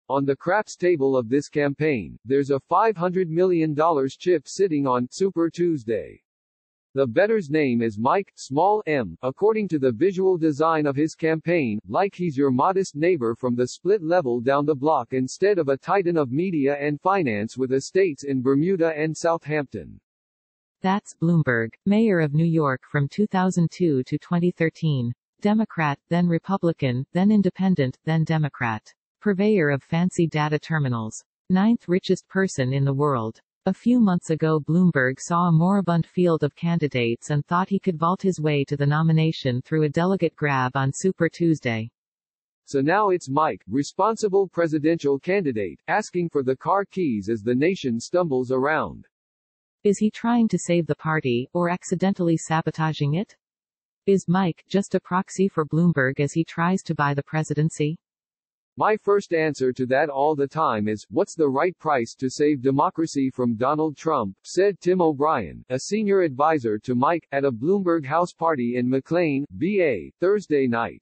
On the craps table of this campaign, there's a $500 million chip sitting on Super Tuesday. The bettor's name is Mike, small m, according to the visual design of his campaign, like he's your modest neighbor from the split level down the block instead of a titan of media and finance with estates in Bermuda and Southampton. That's Bloomberg, mayor of New York from 2002 to 2013. Democrat, then Republican, then Independent, then Democrat. Purveyor of fancy data terminals. Ninth richest person in the world. A few months ago Bloomberg saw a moribund field of candidates and thought he could vault his way to the nomination through a delegate grab on Super Tuesday. So now it's Mike, responsible presidential candidate, asking for the car keys as the nation stumbles around. Is he trying to save the party, or accidentally sabotaging it? Is Mike just a proxy for Bloomberg as he tries to buy the presidency? My first answer to that all the time is, what's the right price to save democracy from Donald Trump, said Tim O'Brien, a senior advisor to Mike, at a Bloomberg house party in McLean, VA, Thursday night.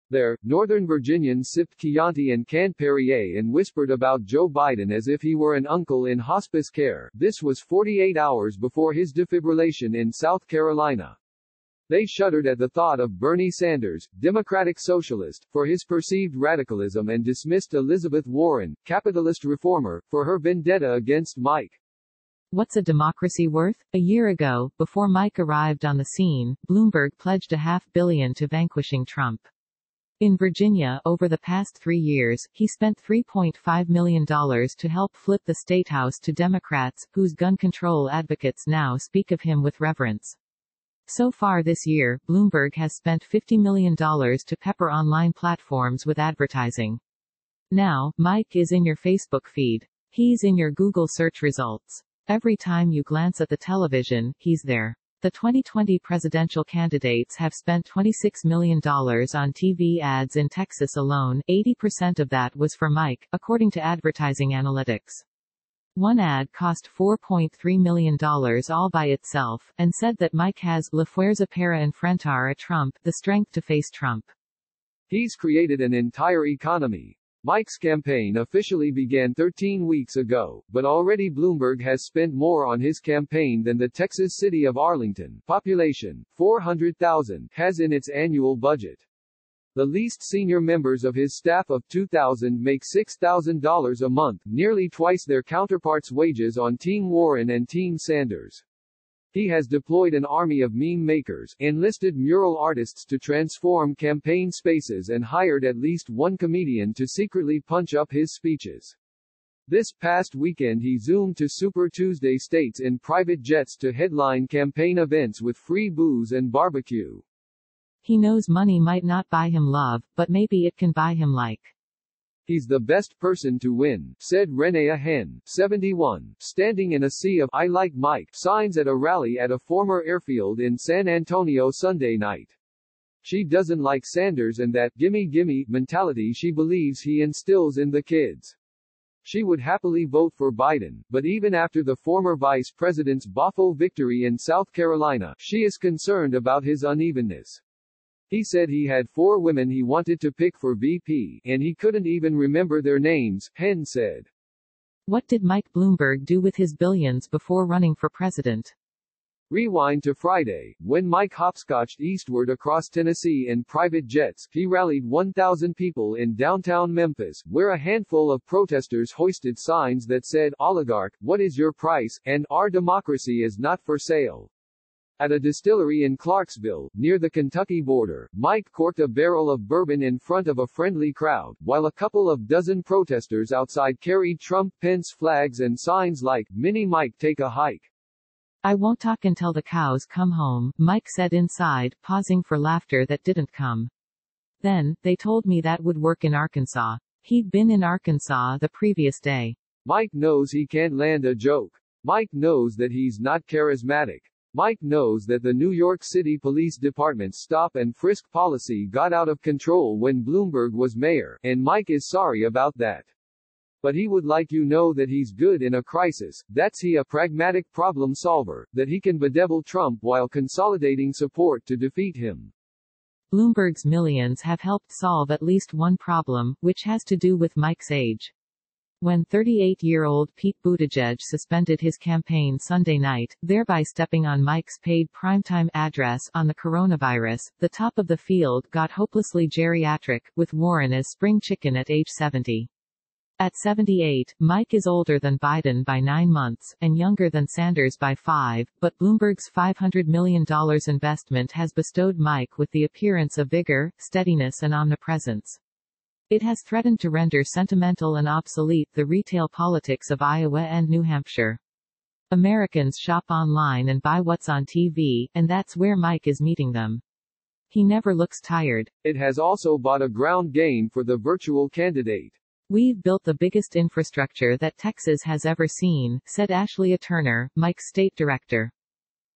There, Northern Virginians sipped Chianti and canned Perrier and whispered about Joe Biden as if he were an uncle in hospice care. This was 48 hours before his defibrillation in South Carolina. They shuddered at the thought of Bernie Sanders, Democratic Socialist, for his perceived radicalism and dismissed Elizabeth Warren, capitalist reformer, for her vendetta against Mike. What's a democracy worth? A year ago, before Mike arrived on the scene, Bloomberg pledged $500 million to vanquishing Trump. In Virginia, over the past 3 years, he spent $3.5 million to help flip the statehouse to Democrats, whose gun control advocates now speak of him with reverence. So far this year, Bloomberg has spent $50 million to pepper online platforms with advertising. Now, Mike is in your Facebook feed. He's in your Google search results. Every time you glance at the television, he's there. The 2020 presidential candidates have spent $26 million on TV ads in Texas alone. 80% of that was for Mike, according to advertising analytics. One ad cost $4.3 million all by itself, and said that Mike has la fuerza para enfrentar a Trump, the strength to face Trump. He's created an entire economy. Mike's campaign officially began 13 weeks ago, but already Bloomberg has spent more on his campaign than the Texas city of Arlington, population 400,000, has in its annual budget. The least senior members of his staff of 2,000 make $6,000 a month, nearly twice their counterparts' wages on Team Warren and Team Sanders. He has deployed an army of meme makers, enlisted mural artists to transform campaign spaces and hired at least one comedian to secretly punch up his speeches. This past weekend he zoomed to Super Tuesday states in private jets to headline campaign events with free booze and barbecue. He knows money might not buy him love, but maybe it can buy him like. He's the best person to win, said Renea Hen, 71, standing in a sea of "I like Mike" signs at a rally at a former airfield in San Antonio Sunday night. She doesn't like Sanders and that "gimme gimme" mentality she believes he instills in the kids. She would happily vote for Biden, but even after the former vice president's boffo victory in South Carolina, she is concerned about his unevenness. He said he had 4 women he wanted to pick for VP, and he couldn't even remember their names, Hen said. What did Mike Bloomberg do with his billions before running for president? Rewind to Friday, when Mike hopscotched eastward across Tennessee in private jets. He rallied 1,000 people in downtown Memphis, where a handful of protesters hoisted signs that said, "Oligarch, what is your price?" and "Our democracy is not for sale." At a distillery in Clarksville, near the Kentucky border, Mike corked a barrel of bourbon in front of a friendly crowd, while a couple of dozen protesters outside carried Trump-Pence flags and signs like, "Mini Mike take a hike." "I won't talk until the cows come home," Mike said inside, pausing for laughter that didn't come. "Then, they told me that would work in Arkansas." He'd been in Arkansas the previous day. Mike knows he can't land a joke. Mike knows that he's not charismatic. Mike knows that the New York City Police Department's stop and frisk policy got out of control when Bloomberg was mayor, and Mike is sorry about that. But he would like you know that he's good in a crisis, that's he a pragmatic problem solver, that he can bedevil Trump while consolidating support to defeat him. Bloomberg's millions have helped solve at least one problem, which has to do with Mike's age. When 38-year-old Pete Buttigieg suspended his campaign Sunday night, thereby stepping on Mike's paid primetime address on the coronavirus, the top of the field got hopelessly geriatric, with Warren as spring chicken at age 70. At 78, Mike is older than Biden by 9 months, and younger than Sanders by 5, but Bloomberg's $500 million investment has bestowed Mike with the appearance of vigor, steadiness and omnipresence. It has threatened to render sentimental and obsolete the retail politics of Iowa and New Hampshire. Americans shop online and buy what's on TV, and that's where Mike is meeting them. He never looks tired. It has also bought a ground game for the virtual candidate. We've built the biggest infrastructure that Texas has ever seen, said Ashley Turner, Mike's state director.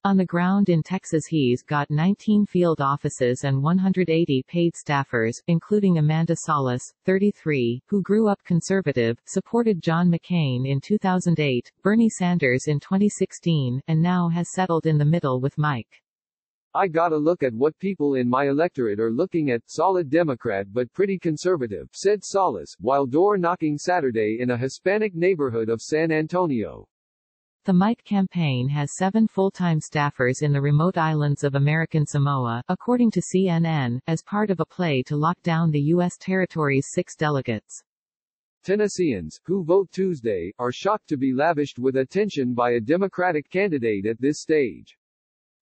On the ground in Texas he's got 19 field offices and 180 paid staffers, including Amanda Solis, 33, who grew up conservative, supported John McCain in 2008, Bernie Sanders in 2016, and now has settled in the middle with Mike. I gotta look at what people in my electorate are looking at, solid Democrat but pretty conservative, said Solis, while door-knocking Saturday in a Hispanic neighborhood of San Antonio. The Mike campaign has 7 full-time staffers in the remote islands of American Samoa, according to CNN, as part of a play to lock down the U.S. territory's 6 delegates. Tennesseans, who vote Tuesday, are shocked to be lavished with attention by a Democratic candidate at this stage.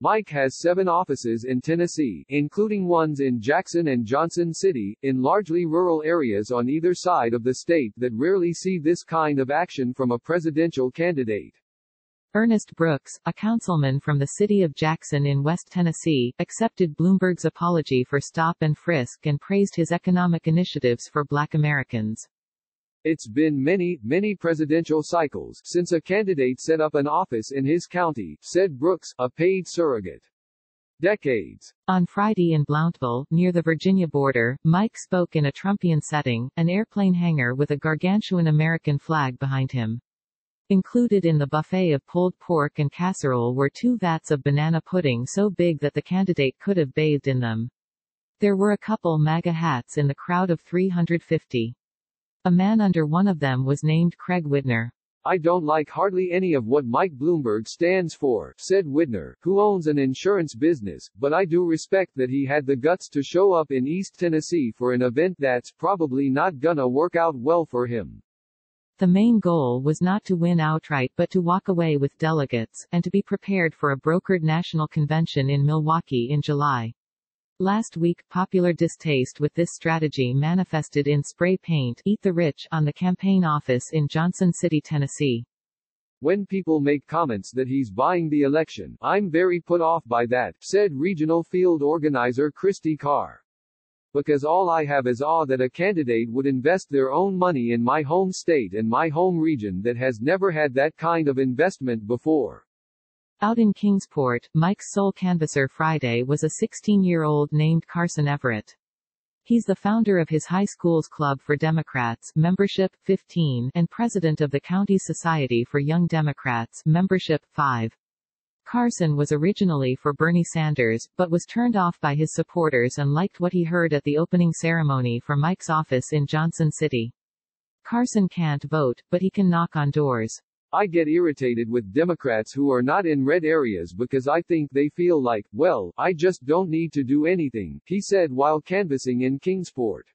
Mike has 7 offices in Tennessee, including ones in Jackson and Johnson City, in largely rural areas on either side of the state that rarely see this kind of action from a presidential candidate. Ernest Brooks, a councilman from the city of Jackson in West Tennessee, accepted Bloomberg's apology for stop and frisk and praised his economic initiatives for Black Americans. It's been many presidential cycles since a candidate set up an office in his county, said Brooks, a paid surrogate. Decades. On Friday in Blountville, near the Virginia border, Mike spoke in a Trumpian setting, an airplane hangar with a gargantuan American flag behind him. Included in the buffet of pulled pork and casserole were 2 vats of banana pudding so big that the candidate could have bathed in them. There were a couple MAGA hats in the crowd of 350. A man under one of them was named Craig Widner. I don't like hardly any of what Mike Bloomberg stands for, said Widner, who owns an insurance business, but I do respect that he had the guts to show up in East Tennessee for an event that's probably not gonna work out well for him. The main goal was not to win outright but to walk away with delegates, and to be prepared for a brokered national convention in Milwaukee in July. Last week, popular distaste with this strategy manifested in spray paint "Eat the Rich" on the campaign office in Johnson City, Tennessee. When people make comments that he's buying the election, I'm very put off by that, said regional field organizer Christy Carr. Because all I have is awe that a candidate would invest their own money in my home state and my home region that has never had that kind of investment before. Out in Kingsport, Mike's sole canvasser Friday was a 16-year-old named Carson Everett. He's the founder of his high school's Club for Democrats, membership 15, and president of the county's Society for Young Democrats, membership 5. Carson was originally for Bernie Sanders, but was turned off by his supporters and liked what he heard at the opening ceremony for Mike's office in Johnson City. Carson can't vote, but he can knock on doors. I get irritated with Democrats who are not in red areas because I think they feel like, well, I just don't need to do anything, he said while canvassing in Kingsport.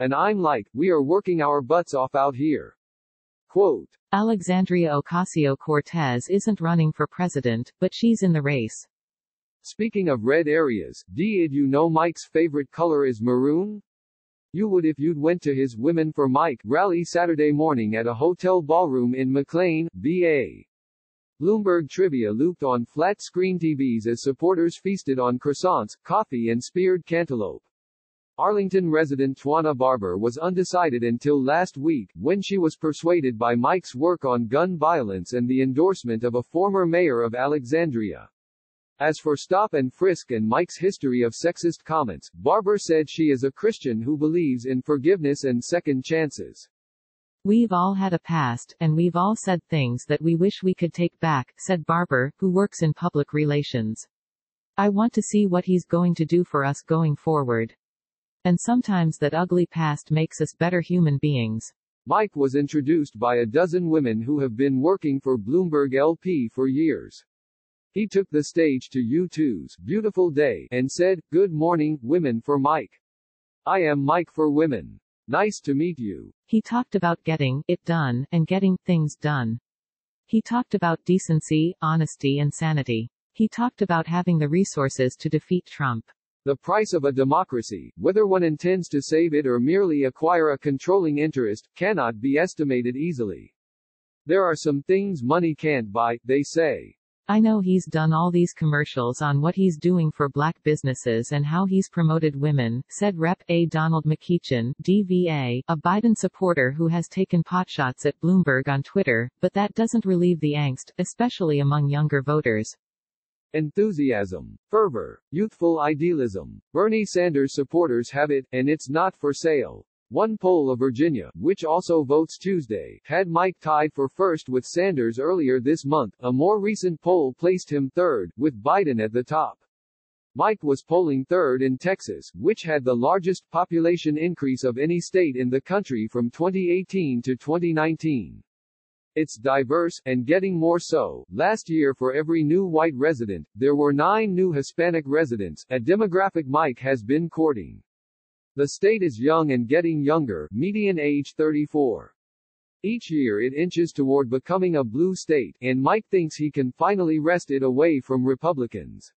And I'm like, we are working our butts off out here. Quote, Alexandria Ocasio-Cortez isn't running for president, but she's in the race. Speaking of red areas, did you know Mike's favorite color is maroon? You would if you'd went to his Women for Mike rally Saturday morning at a hotel ballroom in McLean, VA. Bloomberg trivia looped on flat-screen TVs as supporters feasted on croissants, coffee and speared cantaloupe. Arlington resident Twana Barber was undecided until last week, when she was persuaded by Mike's work on gun violence and the endorsement of a former mayor of Alexandria. As for stop and frisk and Mike's history of sexist comments, Barber said she is a Christian who believes in forgiveness and second chances. We've all had a past, and we've all said things that we wish we could take back, said Barber, who works in public relations. I want to see what he's going to do for us going forward. And sometimes that ugly past makes us better human beings. Mike was introduced by a dozen women who have been working for Bloomberg LP for years. He took the stage to U2's Beautiful Day and said, "Good morning, women," for Mike. "I am Mike for women. Nice to meet you." He talked about getting it done and getting things done. He talked about decency, honesty, and sanity. He talked about having the resources to defeat Trump. The price of a democracy, whether one intends to save it or merely acquire a controlling interest, cannot be estimated easily. There are some things money can't buy, they say. I know he's done all these commercials on what he's doing for black businesses and how he's promoted women, said Rep. A. Donald McEachin, DVA, a Biden supporter who has taken potshots at Bloomberg on Twitter, but that doesn't relieve the angst, especially among younger voters. Enthusiasm, fervor, youthful idealism. Bernie Sanders supporters have it, and it's not for sale. One poll of Virginia, which also votes Tuesday, had Mike tied for first with Sanders earlier this month. A more recent poll placed him third, with Biden at the top. Mike was polling third in Texas, which had the largest population increase of any state in the country from 2018 to 2019. It's diverse, and getting more so. Last year, for every new white resident, there were 9 new Hispanic residents, a demographic Mike has been courting. The state is young and getting younger, median age 34. Each year it inches toward becoming a blue state, and Mike thinks he can finally wrest it away from Republicans.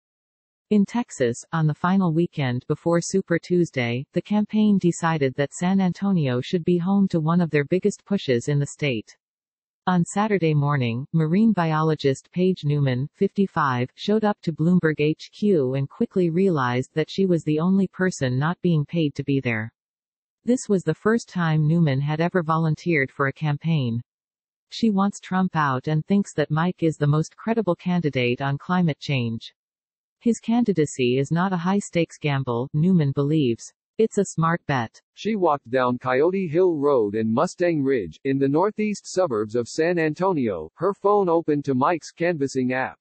In Texas, on the final weekend before Super Tuesday, the campaign decided that San Antonio should be home to one of their biggest pushes in the state. On Saturday morning, marine biologist Paige Newman, 55, showed up to Bloomberg HQ and quickly realized that she was the only person not being paid to be there. This was the first time Newman had ever volunteered for a campaign. She wants Trump out and thinks that Mike is the most credible candidate on climate change. His candidacy is not a high-stakes gamble, Newman believes. It's a smart bet. She walked down Coyote Hill Road and Mustang Ridge, in the northeast suburbs of San Antonio, her phone open to Mike's canvassing app.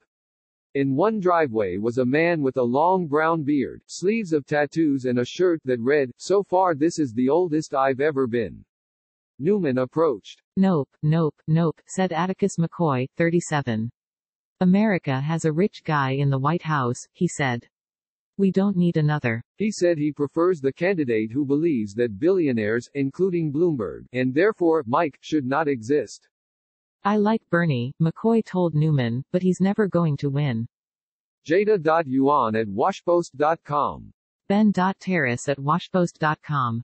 In one driveway was a man with a long brown beard, sleeves of tattoos and a shirt that read, "So far this is the oldest I've ever been." Newman approached. "Nope, nope, nope," said Atticus McCoy, 37. "America has a rich guy in the White House," he said. "We don't need another." He said he prefers the candidate who believes that billionaires, including Bloomberg, and therefore, Mike, should not exist. "I like Bernie," McCoy told Newman, "but he's never going to win." Jada.Yuan at washpost.com. Ben.Terrace at washpost.com.